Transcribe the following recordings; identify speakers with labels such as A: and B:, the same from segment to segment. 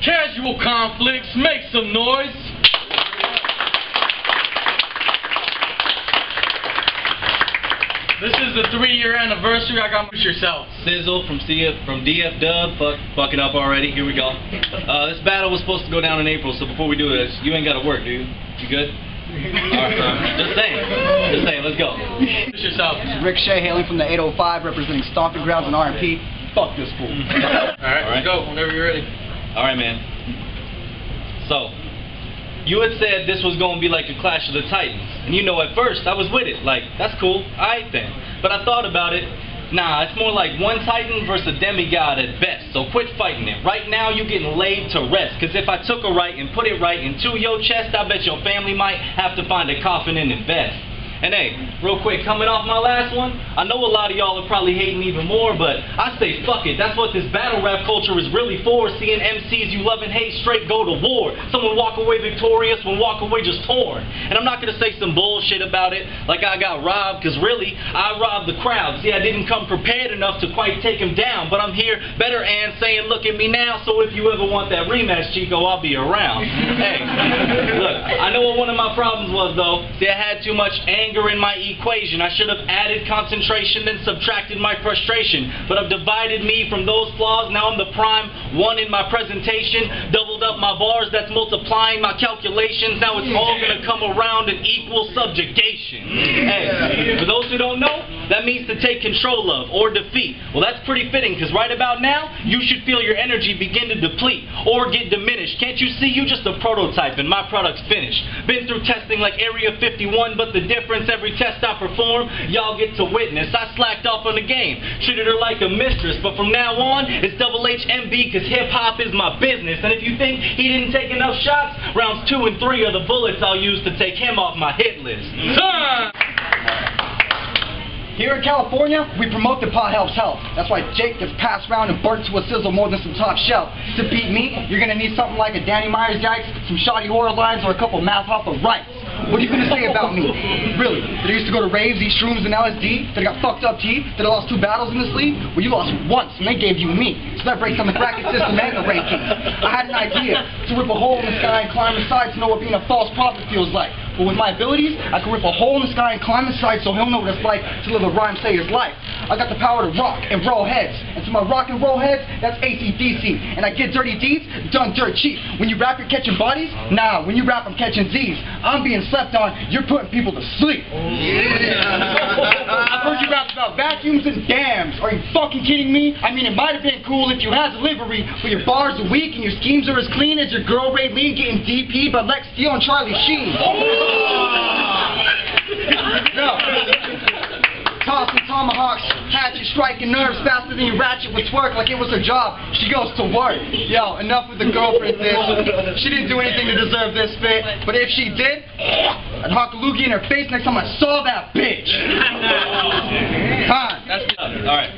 A: Casual conflicts, make some noise. This is the 3-year anniversary. I got yourself.
B: Sizzle from DF Dub, fucking up already. Here we go. This battle was supposed to go down in April, so before we do this, you ain't got to work, do you? You good? Alright, just saying, let's go.
A: Introduce yourself.
C: Ricochet, hailing from the 805, representing Stomping Grounds and R&P. Fuck this fool.
A: Alright, let's go, whenever you're ready.
B: Alright, man. So, you had said this was going to be like a Clash of the Titans. And you know, at first, I was with it. Like, that's cool. Alright then. But I thought about it. Nah, it's more like one Titan versus a demigod at best. So quit fighting it. Right now, you getting laid to rest. Because if I took a right and put it right into your chest, I bet your family might have to find a coffin and invest. And hey, real quick, coming off my last one, I know a lot of y'all are probably hating even more, but I say fuck it. That's what this battle rap culture is really for. Seeing MCs you love and hate straight go to war. Someone walk away victorious, one walk away just torn. And I'm not going to say some bullshit about it like I got robbed, because really, I robbed the crowd. See, I didn't come prepared enough to quite take him down, but I'm here better and saying, look at me now, so if you ever want that rematch, Chico, I'll be around. Hey, look, I know what one of my problems was, though. See, I had too much anger in my equation. I should have added concentration and subtracted my frustration, but I've divided me from those flaws. Now I'm the prime one in my presentation, doubled up my bars, that's multiplying my calculations. Now it's all gonna come around in equal subjugation. Hey, for those who don't know, that means to take control of or defeat. Well, that's pretty fitting, because right about now you should feel your energy begin to deplete or get diminished. Can't you see? You just a prototype and my product's finished. Been through testing like Area 51, but the difference every test I perform, y'all get to witness. I slacked off on the game, treated her like a mistress, but from now on, it's Double HMB, because hip-hop is my business. And if you think he didn't take enough shots, rounds 2 and 3 are the bullets I'll use to take him off my hit list.
C: Here in California, we promote that pot helps health. That's why Jake gets passed around and burnt to a sizzle more than some top shelf. To beat me, you're gonna need something like a Danny Myers Yikes, some shoddy horror lines, or a couple math hopper rights. What are you gonna say about me? Really? That I used to go to raves, eat shrooms and LSD? That I got fucked up teeth? That I lost 2 battles in this league? Well, you lost once, and they gave you me. So that breaks on the bracket system and the rankings. I had an idea to rip a hole in the sky and climb inside to know what being a false prophet feels like. But with my abilities, I can rip a hole in the sky and climb inside so he'll know what it's like to live a rhyme say his life. I got the power to rock and roll heads. And to my rock and roll heads, that's AC/DC. And I get dirty deeds done dirt cheap. When you rap, you're catching bodies? Nah, when you rap, I'm catching Z's. I'm being slept on, you're putting people to sleep. I've heard you rap about vacuums and dams. Are you fucking kidding me? I mean, it might have been cool if you had delivery, but your bars are weak and your schemes are as clean as your girl Ray Lee getting DP'd by Lex Steele and Charlie Sheen. No. Tossing tomahawks, hatchet, striking nerves faster than your ratchet would twerk like it was her job. She goes to work. Yo, enough with the girlfriend thing. She didn't do anything to deserve this fit, but if she did, I'd honk a loogie in her face next time I saw that bitch.
B: That's alright.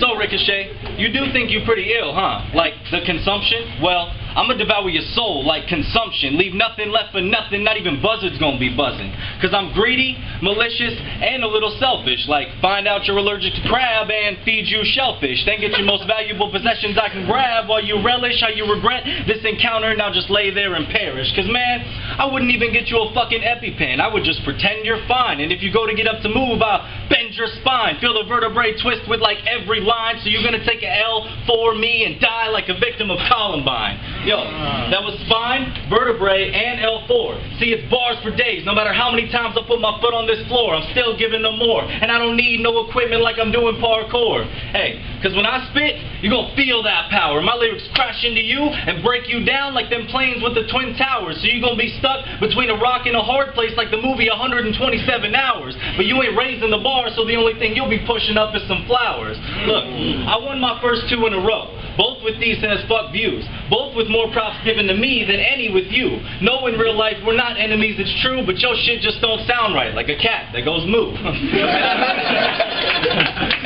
B: So, Ricochet, you do think you're pretty ill, huh? Like the consumption? Well, I'm gonna devour your soul like consumption. Leave nothing left for nothing, not even buzzards gonna be buzzing. Cause I'm greedy, malicious, and a little selfish. Like, find out you're allergic to crab and feed you shellfish. Then get your most valuable possessions I can grab while you relish how you regret this encounter. Now just lay there and perish. Cause man, I wouldn't even get you a fucking EpiPen. I would just pretend you're fine. And if you go to get up to move, I'll bend your spine. Feel the vertebrae twist with like every line. So you're gonna take a L for me and die like a victim of Columbine. Yo, that was spine, vertebrae, and L4. See, it's bars for days. No matter how many times I put my foot on this floor, I'm still giving them more. And I don't need no equipment like I'm doing parkour. Hey, because when I spit, you're going to feel that power. My lyrics crash into you and break you down like them planes with the Twin Towers. So you're going to be stuck between a rock and a hard place like the movie 127 Hours. But you ain't raising the bar, so the only thing you'll be pushing up is some flowers. Look, I won my first 2 in a row. Both with decent as fuck views. Both with more props given to me than any with you. No, in real life, we're not enemies, it's true, but your shit just don't sound right, like a cat that goes moo.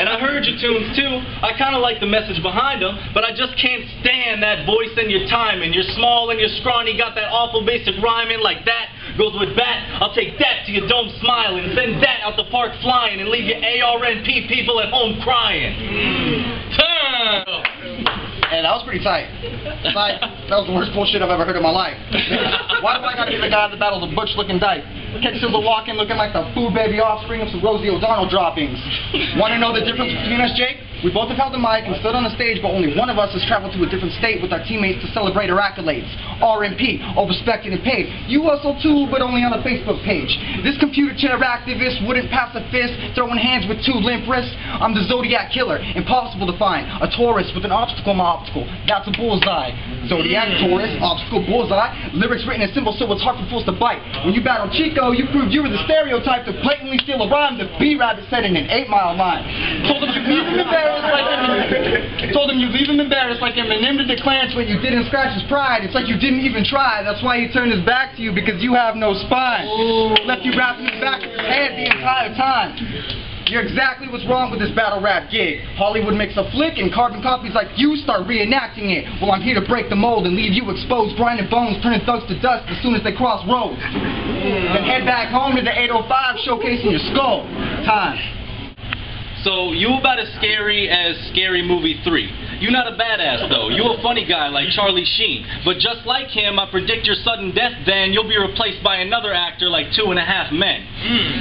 B: And I heard your tunes too. I kind of like the message behind them, but I just can't stand that voice and your timing. You're small and you're scrawny, got that awful basic rhyming like that. Goes with bat, I'll take that to your dome smiling, send that out the park flying, and leave your ARNP people at home crying.
C: And that was pretty tight. Like, That was the worst bullshit I've ever heard in my life. Why do I gotta be the guy that battles the butch-looking dyke? Catch Sizzle walking looking like the food baby offspring of some Rosie O'Donnell droppings. Want to know the difference between us, Jake? We both have held the mic and stood on the stage, but only one of us has traveled to a different state with our teammates to celebrate our accolades. RMP, all respected and paid. You hustle too, but only on a Facebook page. This computer chair activist wouldn't pass a fist, throwing hands with two limp wrists. I'm the Zodiac killer, impossible to find. A Taurus with an obstacle on my obstacle. That's a bullseye. Zodiac, Taurus, obstacle, bullseye. Lyrics written in symbols so it's hard for fools to bite. When you battle Chico, you proved you were the stereotype to blatantly steal a rhyme. The B-Rabbit said in an 8-mile line. Told him you leave him embarrassed like Eminem to declare what you didn't scratch his pride. It's like you didn't even try. That's why he turned his back to you, because you have no spine. Left you wrapped in the back of his head the entire time. You're exactly what's wrong with this battle rap gig. Hollywood makes a flick and carbon copies like you start reenacting it. Well, I'm here to break the mold and leave you exposed, grinding bones, turning thugs to dust as soon as they cross roads. Then head back home to the 805 showcasing your skull. Time.
B: So, you about as scary as Scary Movie 3. You're not a badass, though. You a funny guy like Charlie Sheen. But just like him, I predict your sudden death, then you'll be replaced by another actor like 2.5 Men.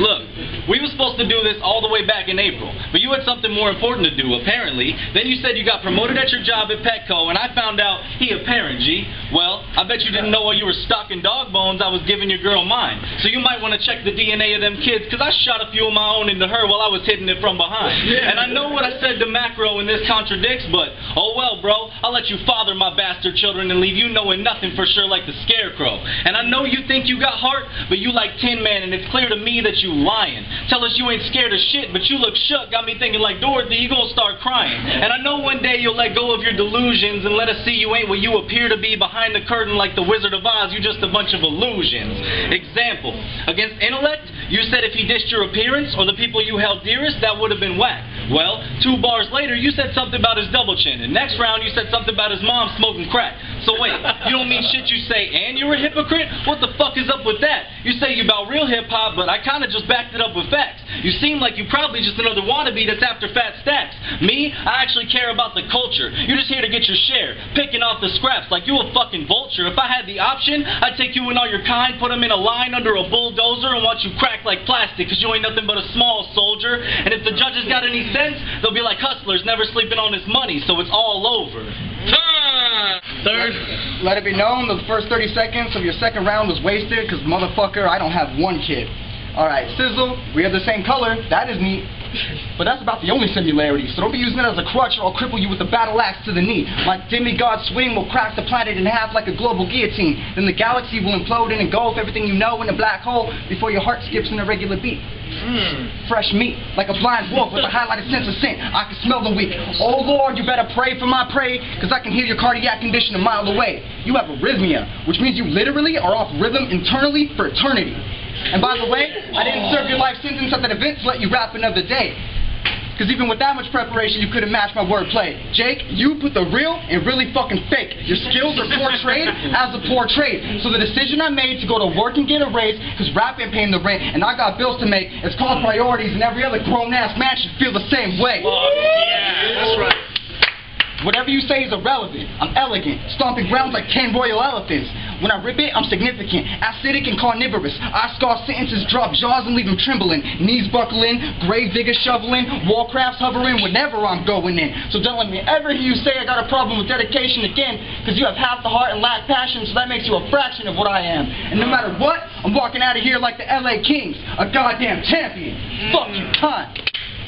B: Look, we were supposed to do this all the way back in April, but you had something more important to do, apparently. Then you said you got promoted at your job at Petco, and I found out he a parent, G. Well, I bet you didn't know while you were stocking dog bones I was giving your girl mine. So you might want to check the DNA of them kids, because I shot a few of my own into her while I was hitting it from behind. And I know what I said to Macro and this contradicts, but oh well, bro, I'll let you father my bastard children and leave you knowing nothing for sure like the Scarecrow. And I know you think you got heart, but you like Tin Man, and it's clear to me that you lying. Tell us you ain't scared of shit, but you look shook, got me thinking like Dorothy, you gonna start crying. And I know one day you'll let go of your delusions and let us see you ain't what you appear to be behind the curtain like the Wizard of Oz, you just a bunch of illusions. Example, against intellect, you said if he dissed your appearance or the people you held dearest, that would have been whack. Well, 2 bars later, you said something about his double chin, and next round you said something about his mom smoking crack. So wait, you don't mean shit you say and you're a hypocrite? What the fuck is up with that? You say you about real hip-hop, but I kinda just backed it up with facts. You seem like you probably just another wannabe that's after fat stacks. Me, I actually care about the culture. You're just here to get your share, picking off the scraps like you a fucking vulture. If I had the option, I'd take you and all your kind, put them in a line under a bulldozer and watch you crack like plastic, cause you ain't nothing but a small soldier. And if the judges got any sense, they'll be like hustlers never sleeping on his money, so it's all over.
A: Third.
C: Let it be known that the first 30 seconds of your second round was wasted, because motherfucker, I don't have one kid. Alright, Sizzle, we have the same color, that is neat. But that's about the only similarity, so don't be using it as a crutch or I'll cripple you with a battle axe to the knee. My demigod swing will crack the planet in half like a global guillotine. Then the galaxy will implode and engulf everything you know in a black hole before your heart skips in a regular beat. Fresh meat, like a blind wolf with a highlighted sense of scent. I can smell the weak. Oh Lord, you better pray for my prey, cause I can hear your cardiac condition a mile away. You have arrhythmia, which means you literally are off rhythm internally for eternity. And by the way, I didn't serve your life sentence at that event to let you rap another day. Because even with that much preparation, you couldn't match my wordplay. Jake, you put the real and really fucking fake. Your skills are portrayed as a poor trade. So the decision I made to go to work and get a raise, because rap ain't paying the rent, and I got bills to make, it's called priorities, and every other grown-ass man should feel the same way.
A: Yeah, that's right.
C: Whatever you say is irrelevant. I'm elegant, stomping grounds like 10 royal elephants. When I rip it, I'm significant, acidic and carnivorous. I scar sentences, drop jaws and leave them trembling. Knees buckling, grave digger shoveling, wallcrafts hovering whenever I'm going in. So don't let me ever hear you say I got a problem with dedication again, because you have half the heart and lack passion, so that makes you a fraction of what I am. And no matter what, I'm walking out of here like the LA Kings, a goddamn champion. Fuck you, time.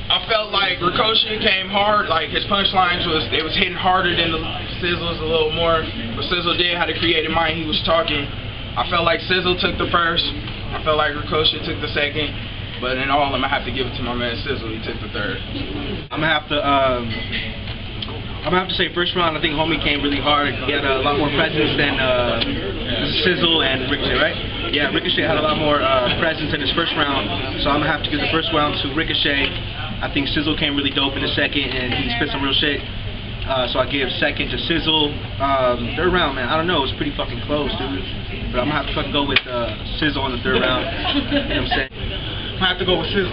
D: I felt like Ricochet came hard, like his punchlines was hitting harder than the Sizzle's a little more. But Sizzle did have the creative mind, he was talking. I felt like Sizzle took the first, I felt like Ricochet took the second, but in all I'm gonna have to give it to my man Sizzle, he took the third.
E: I'm gonna have to say first round, I think Homie came really hard. He had a lot more presence than Sizzle and Ricochet, right? Yeah, Ricochet had a lot more presence in his first round, so I'm gonna have to give the first round to Ricochet. I think Sizzle came really dope in the second, and he spit some real shit. So I give second to Sizzle. Third round, man, I don't know, it's pretty fucking close, dude. But I'm gonna have to fucking go with Sizzle in the third round. You know what I'm saying?
D: I'm gonna have to go with Sizzle.